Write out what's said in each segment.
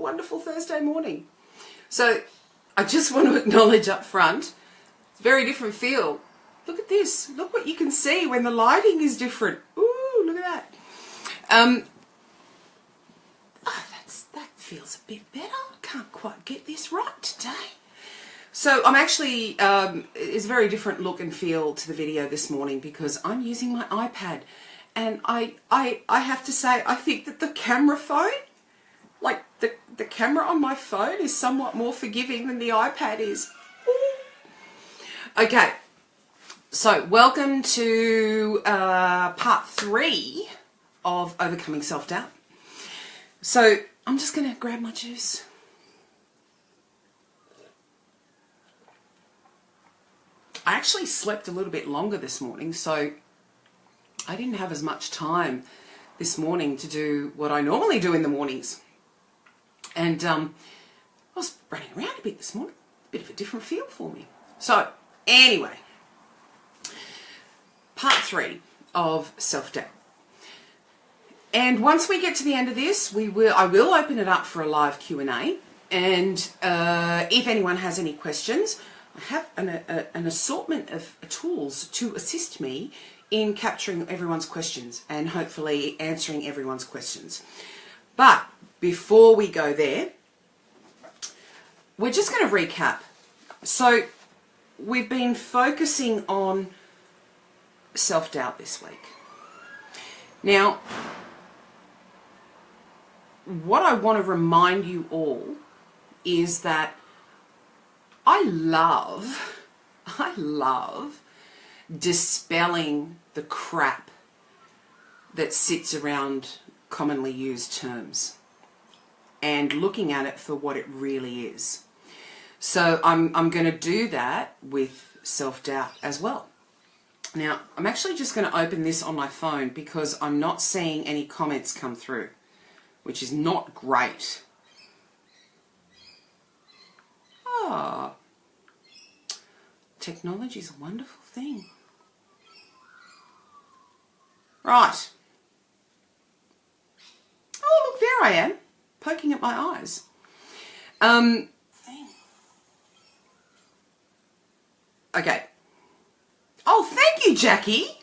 wonderful, wonderful Thursday morning. So I just want to acknowledge up front, it's a very different feel. Look at this. Look what you can see when the lighting is different. Ooh, look at that. That feels a bit better. I can't quite get this right today. So I'm actually, it's a very different look and feel to the video this morning because I'm using my iPad. And I have to say, I think that the camera phone, like the camera on my phone is somewhat more forgiving than the iPad is. Ooh. Okay. So welcome to part 3 of Overcoming Self-Doubt. So I'm just going to grab my juice. I actually slept a little bit longer this morning, so I didn't have as much time this morning to do what I normally do in the mornings. And I was running around a bit this morning. A bit of a different feel for me. So anyway, part 3 of self-doubt. And once we get to the end of this, I will open it up for a live Q&A. And if anyone has any questions, I have an assortment of tools to assist me in capturing everyone's questions and hopefully answering everyone's questions. But before we go there, we're just going to recap. So we've been focusing on self-doubt this week. Now, what I want to remind you all is that I love dispelling the crap that sits around commonly used terms and looking at it for what it really is. So I'm going to do that with self-doubt as well. Now, I'm actually just going to open this on my phone because I'm not seeing any comments come through, which is not great. Ah, technology is a wonderful thing. Right. Oh, look, there I am, poking at my eyes. Okay. Oh, thank you, Jackie.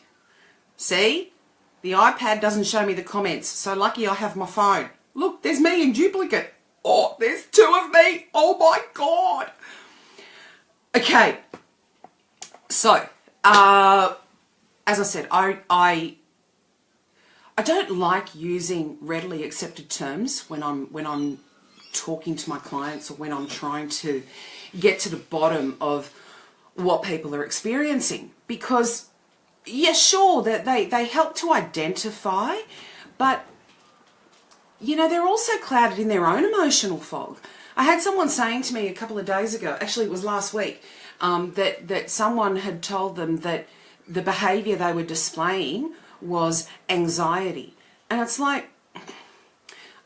See, the iPad doesn't show me the comments, so lucky I have my phone. Look, there's me in duplicate. Oh, there's 2 of me. Oh my God. Okay. So, as I said, I don't like using readily accepted terms when I'm talking to my clients or when I'm trying to get to the bottom of what people are experiencing, because yeah, sure, that they help to identify, but you know, they're also clouded in their own emotional fog. I had someone saying to me a couple of days ago, actually it was last week, that someone had told them that the behaviour they were displaying was anxiety. And it's like,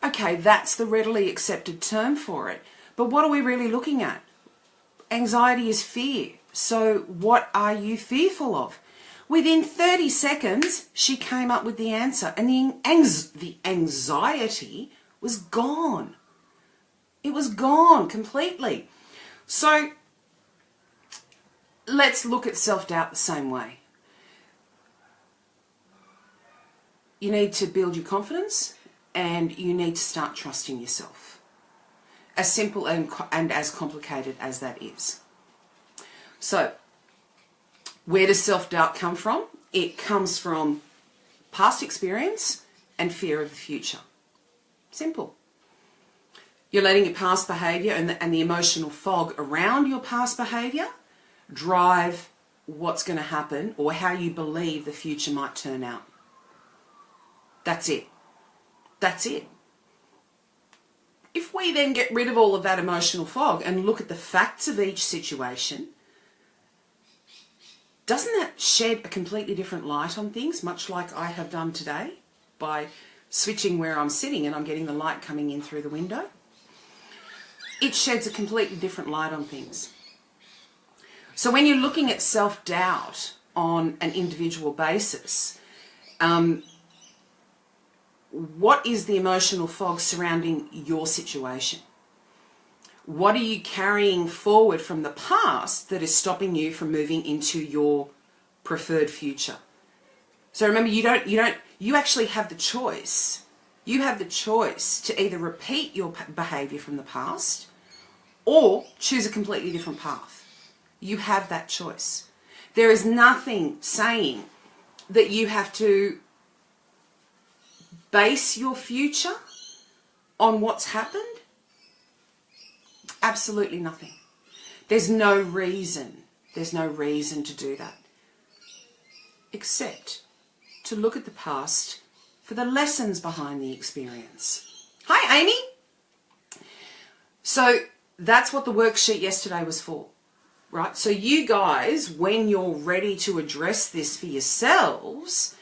okay, that's the readily accepted term for it. But what are we really looking at? Anxiety is fear. So what are you fearful of? Within 30 seconds, she came up with the answer, and the anxiety was gone. It was gone completely. So let's look at self-doubt the same way. You need to build your confidence, and you need to start trusting yourself. As simple and as complicated as that is. So, where does self-doubt come from? It comes from past experience and fear of the future. Simple. You're letting your past behaviour and the emotional fog around your past behaviour drive what's going to happen or how you believe the future might turn out. That's it. That's it. If we then get rid of all of that emotional fog and look at the facts of each situation, doesn't that shed a completely different light on things, much like I have done today by switching where I'm sitting and I'm getting the light coming in through the window? It sheds a completely different light on things. So when you're looking at self-doubt on an individual basis, what is the emotional fog surrounding your situation? What are you carrying forward from the past that is stopping you from moving into your preferred future? So remember, you actually have the choice. You have the choice to either repeat your behavior from the past or choose a completely different path. You have that choice. There is nothing saying that you have to base your future on what's happened. Absolutely nothing. There's no reason to do that, except to look at the past for the lessons behind the experience. Hi, Amy. So that's what the worksheet yesterday was for, right? So you guys, when you're ready to address this for yourselves,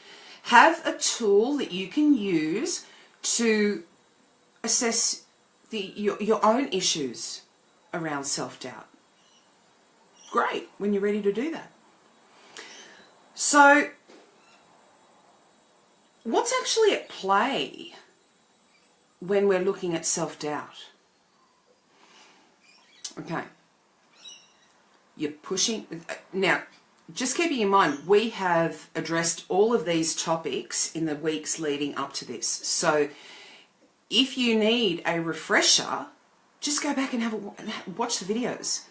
have a tool that you can use to assess your own issues around self-doubt. Great, when you're ready to do that. So, what's actually at play when we're looking at self-doubt? Okay. You're pushing... Now, just keeping in mind, we have addressed all of these topics in the weeks leading up to this. So, if you need a refresher, just go back and watch the videos.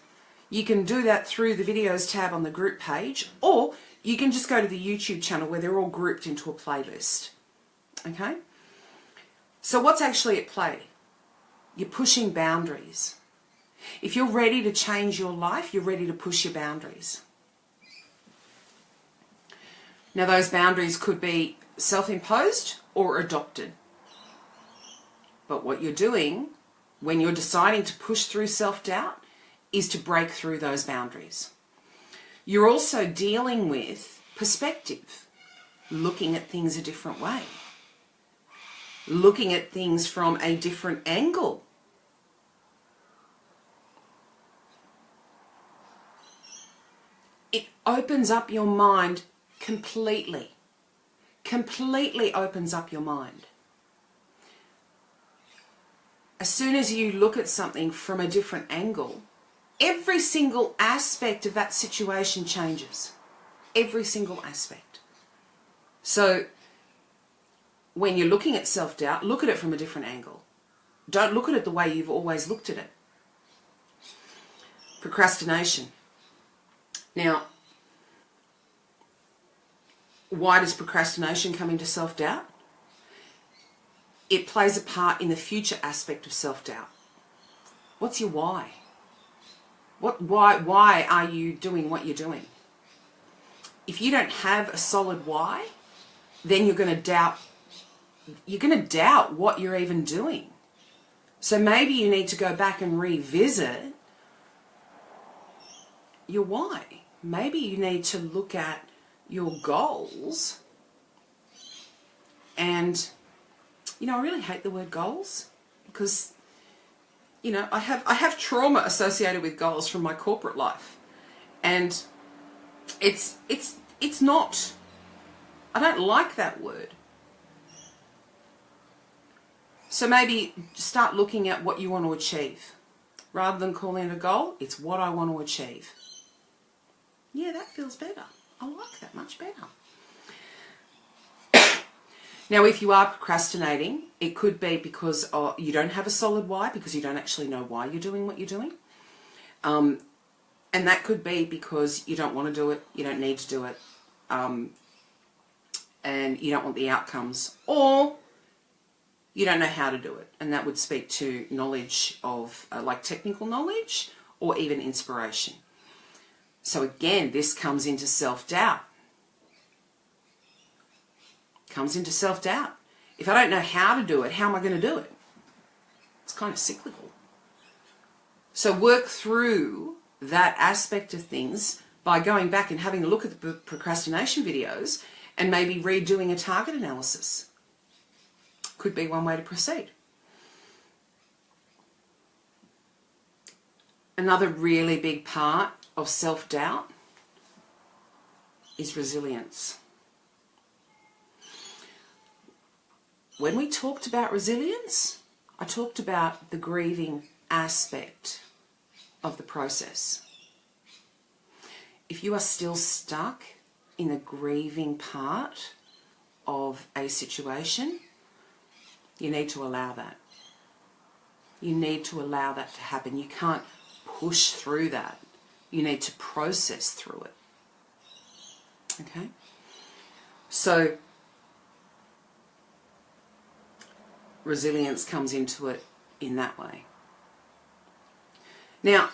You can do that through the videos tab on the group page, or you can just go to the YouTube channel where they're all grouped into a playlist. Okay? So what's actually at play? You're pushing boundaries. If you're ready to change your life, you're ready to push your boundaries. Now those boundaries could be self-imposed or adopted. But what you're doing when you're deciding to push through self-doubt is to break through those boundaries. You're also dealing with perspective, looking at things a different way, looking at things from a different angle. It opens up your mind completely. Completely opens up your mind. As soon as you look at something from a different angle, every single aspect of that situation changes. Every single aspect. So, when you're looking at self-doubt, look at it from a different angle. Don't look at it the way you've always looked at it. Procrastination. Now, why does procrastination come into self-doubt? It plays a part in the future aspect of self-doubt. What's your why? Why are you doing what you're doing? If you don't have a solid why, then you're going to doubt what you're even doing. So maybe you need to go back and revisit your why. Maybe you need to look at your goals and... You know, I really hate the word goals because, you know, I have trauma associated with goals from my corporate life, and it's not. I don't like that word. So maybe start looking at what you want to achieve, rather than calling it a goal. It's what I want to achieve. Yeah, that feels better. I like that much better. Now, if you are procrastinating, it could be because you don't have a solid why, because you don't actually know why you're doing what you're doing. And that could be because you don't want to do it, you don't need to do it, and you don't want the outcomes, or you don't know how to do it. And that would speak to knowledge of, like technical knowledge, or even inspiration. So again, this comes into self-doubt. Comes into self-doubt. If I don't know how to do it, how am I going to do it? It's kind of cyclical. So work through that aspect of things by going back and having a look at the procrastination videos and maybe redoing a target analysis. Could be one way to proceed. Another really big part of self-doubt is resilience. when we talked about resilience, I talked about the grieving aspect of the process. If you are still stuck in the grieving part of a situation, you need to allow that. You need to allow that to happen. You can't push through that. You need to process through it. Okay? So, resilience comes into it in that way. Now,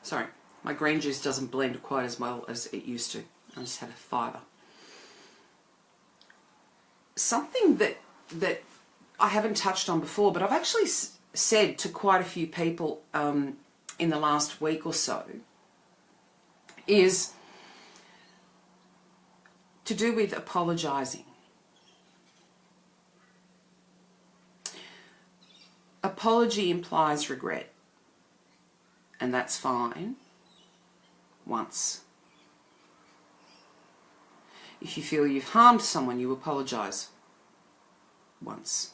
sorry, my green juice doesn't blend quite as well as it used to. I just had a fibre. Something that I haven't touched on before, but I've actually said to quite a few people in the last week or so, is to do with apologising. Apology implies regret, and that's fine once. If you feel you've harmed someone, you apologise once.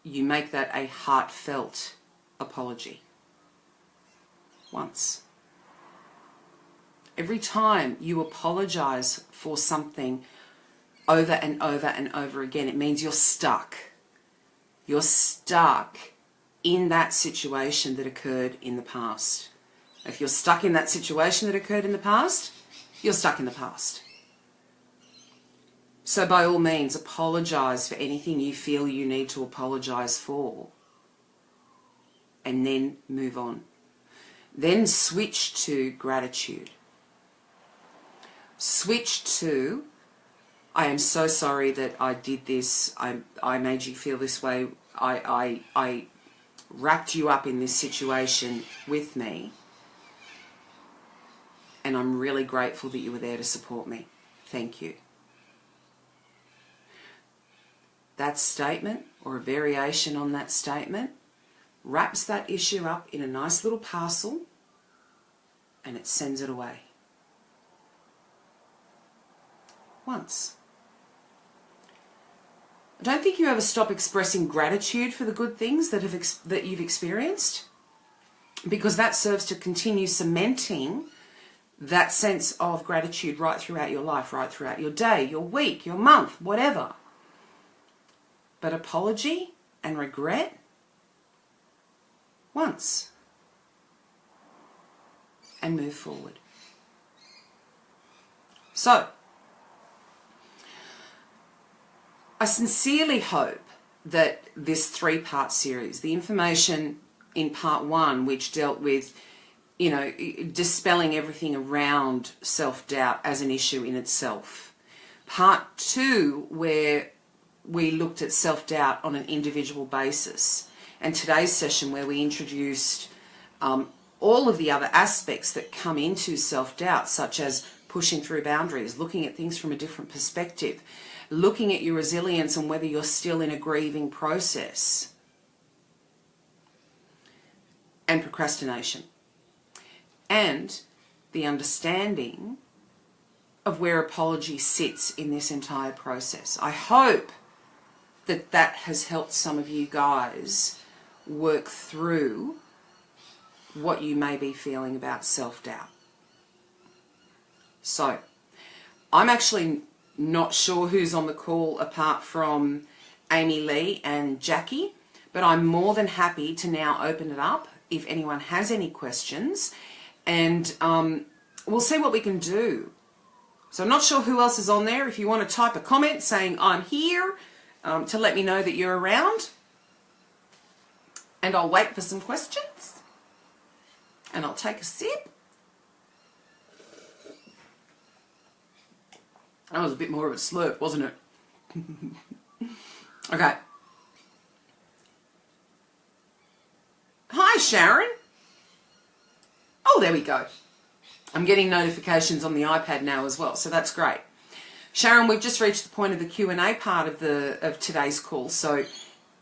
You make that a heartfelt apology once. Every time you apologise for something over and over and over again, it means you're stuck. You're stuck in that situation that occurred in the past. If you're stuck in that situation that occurred in the past, you're stuck in the past. So by all means, apologise for anything you feel you need to apologise for. And then move on. Then switch to gratitude. Switch to, I am so sorry that I did this. I made you feel this way. I wrapped you up in this situation with me. And I'm really grateful that you were there to support me. Thank you. That statement, or a variation on that statement, wraps that issue up in a nice little parcel and it sends it away. Once. I don't think you ever stop expressing gratitude for the good things that you've experienced, because that serves to continue cementing that sense of gratitude right throughout your life, right throughout your day, your week, your month, whatever. But apology and regret, once. And move forward. So, I sincerely hope that this 3-part series, the information in part 1, which dealt with, dispelling everything around self-doubt as an issue in itself. Part 2, where we looked at self-doubt on an individual basis. And today's session, where we introduced all of the other aspects that come into self-doubt, such as pushing through boundaries, looking at things from a different perspective, looking at your resilience and whether you're still in a grieving process, and procrastination, and the understanding of where apology sits in this entire process. I hope that that has helped some of you guys work through what you may be feeling about self-doubt. So, I'm actually not sure who's on the call apart from Amy Lee and Jackie, but I'm more than happy to now open it up if anyone has any questions, and we'll see what we can do. So I'm not sure who else is on there. If you want to type a comment saying I'm here to let me know that you're around, and I'll wait for some questions, and I'll take a sip. That was a bit more of a slurp, wasn't it? Okay. Hi, Sharon. Oh, there we go. I'm getting notifications on the iPad now as well, so that's great. Sharon, we've just reached the point of the Q&A part of today's call, so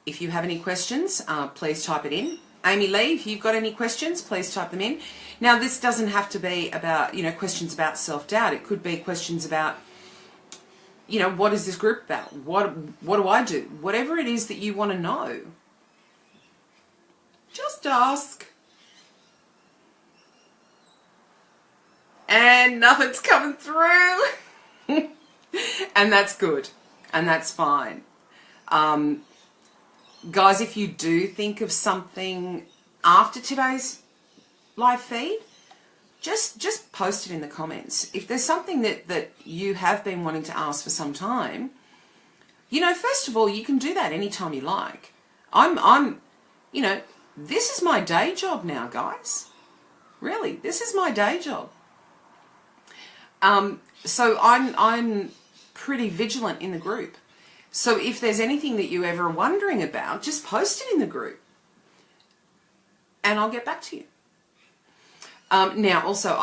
if you have any questions, please type it in. Amy Lee, if you've got any questions, please type them in. Now, this doesn't have to be about, questions about self-doubt. It could be questions about you know, what is this group about? What do I do? Whatever it is that you want to know, just ask. And nothing's coming through. And that's good. And that's fine. Guys, if you do think of something after today's live feed, just post it in the comments. If there's something that you have been wanting to ask for some time, you know, first of all, you can do that anytime you like. You know, this is my day job now, guys. Really, this is my day job. So I'm pretty vigilant in the group. So if there's anything that you ever are wondering about, just post it in the group and I'll get back to you. Now also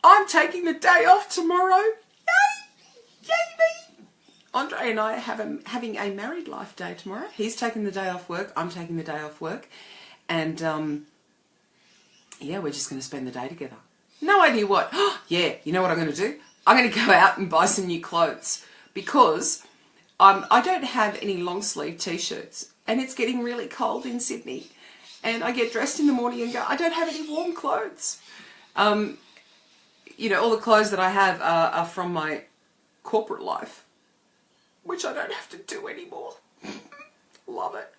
I'm taking the day off tomorrow. Yay! Yay me! Andre and I are having a married life day tomorrow. He's taking the day off work. I'm taking the day off work. And yeah, we're just going to spend the day together. No idea what. Yeah, you know what I'm going to do? I'm going to go out and buy some new clothes because I don't have any long sleeve t-shirts and it's getting really cold in Sydney. And I get dressed in the morning and go, I don't have any warm clothes. You know, all the clothes that I have are from my corporate life, which I don't have to do anymore. Love it.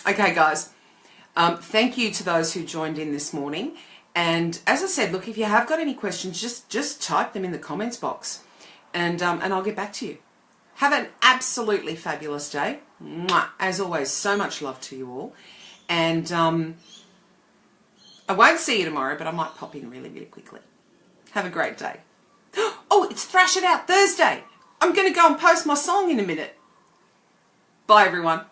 Okay, guys. Thank you to those who joined in this morning. And as I said, look, if you have got any questions, just type them in the comments box and I'll get back to you. Have an absolutely fabulous day. Mwah. As always, so much love to you all. And I won't see you tomorrow, but I might pop in really, really quickly. Have a great day. Oh, it's Thrash It Out Thursday. I'm going to go and post my song in a minute. Bye, everyone.